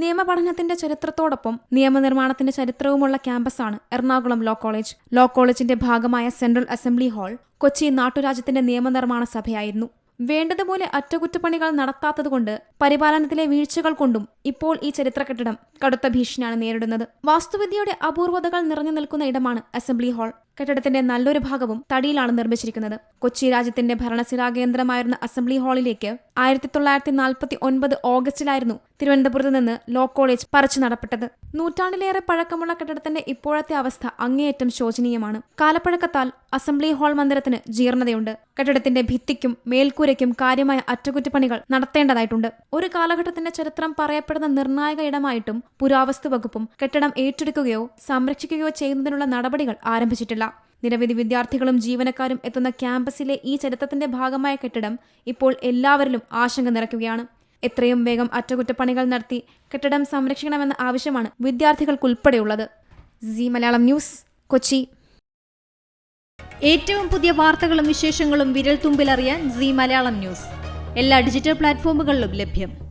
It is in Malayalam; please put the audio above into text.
നിയമപഠനത്തിന്റെ ചരിത്രത്തോടൊപ്പം നിയമനിർമ്മാണത്തിന്റെ ചരിത്രവുമുള്ള ക്യാമ്പസാണ് എറണാകുളം ലോ കോളേജ്. ലോ കോളേജിന്റെ ഭാഗമായ സെൻട്രൽ അസംബ്ലി ഹാൾ കൊച്ചി നാട്ടുരാജ്യത്തിന്റെ നിയമനിർമ്മാണ സഭയായിരുന്നു. വേണ്ടതുപോലെ അറ്റകുറ്റപ്പണികൾ നടത്താത്തതുകൊണ്ട് പരിപാലനത്തിലെ വീഴ്ചകൾ കൊണ്ടും ഇപ്പോൾ ഈ ചരിത്ര കെട്ടിടം കടുത്ത ഭീഷണിയാണ് നേരിടുന്നത്. വാസ്തുവിദ്യയുടെ അപൂർവതകൾ നിറഞ്ഞു നിൽക്കുന്ന ഇടമാണ് അസംബ്ലി ഹാൾ. കെട്ടിടത്തിന്റെ നല്ലൊരു ഭാഗവും തടിയിലാണ് നിർമ്മിച്ചിരിക്കുന്നത്. കൊച്ചി രാജ്യത്തിന്റെ ഭരണസിരാ കേന്ദ്രമായിരുന്ന അസംബ്ലി ഹാളിലേക്ക് 1949 ഓഗസ്റ്റിലായിരുന്നു തിരുവനന്തപുരത്ത് നിന്ന് ലോ കോളേജ് പറിച്ചു നടപ്പെട്ടത്. നൂറ്റാണ്ടിലേറെ പഴക്കമുള്ള കെട്ടിടത്തിന്റെ ഇപ്പോഴത്തെ അവസ്ഥ അങ്ങേയറ്റം ശോചനീയമാണ്. കാലപ്പഴക്കത്താൽ അസംബ്ലി ഹാൾ മന്ദിരത്തിന് ജീർണതയുണ്ട്. കെട്ടിടത്തിന്റെ ഭിത്തിക്കും മേൽക്കൂരയ്ക്കും കാര്യമായ അറ്റകുറ്റപ്പണികൾ നടത്തേണ്ടതായിട്ടുണ്ട്. ഒരു കാലഘട്ടത്തിന്റെ ചരിത്രം പറയപ്പെടുന്ന നിർണായക ഇടമായിട്ടും പുരാവസ്തു വകുപ്പും കെട്ടിടം ഏറ്റെടുക്കുകയോ സംരക്ഷിക്കുകയോ ചെയ്യുന്നതിനുള്ള നടപടികൾ ആരംഭിച്ചിട്ടില്ല. നിരവധി വിദ്യാർത്ഥികളും ജീവനക്കാരും എത്തുന്ന ക്യാമ്പസിലെ ഈ ചരിത്രത്തിന്റെ ഭാഗമായ കെട്ടിടം ഇപ്പോൾ എല്ലാവരിലും ആശങ്ക നിറയ്ക്കുകയാണ്. എത്രയും വേഗം അറ്റകുറ്റപ്പണികൾ നടത്തി കെട്ടിടം സംരക്ഷിക്കണമെന്ന ആവശ്യമാണ് വിദ്യാർത്ഥികൾക്കുൾപ്പെടെയുള്ളത്. സീ മലയാളം ന്യൂസ്, കൊച്ചി. ഏറ്റവും പുതിയ വാർത്തകളും വിശേഷങ്ങളും വിരൽ തുമ്പിലറിയാൻ സീ മലയാളം ന്യൂസ് എല്ലാ ഡിജിറ്റൽ പ്ലാറ്റ്ഫോമുകളിലും ലഭ്യം.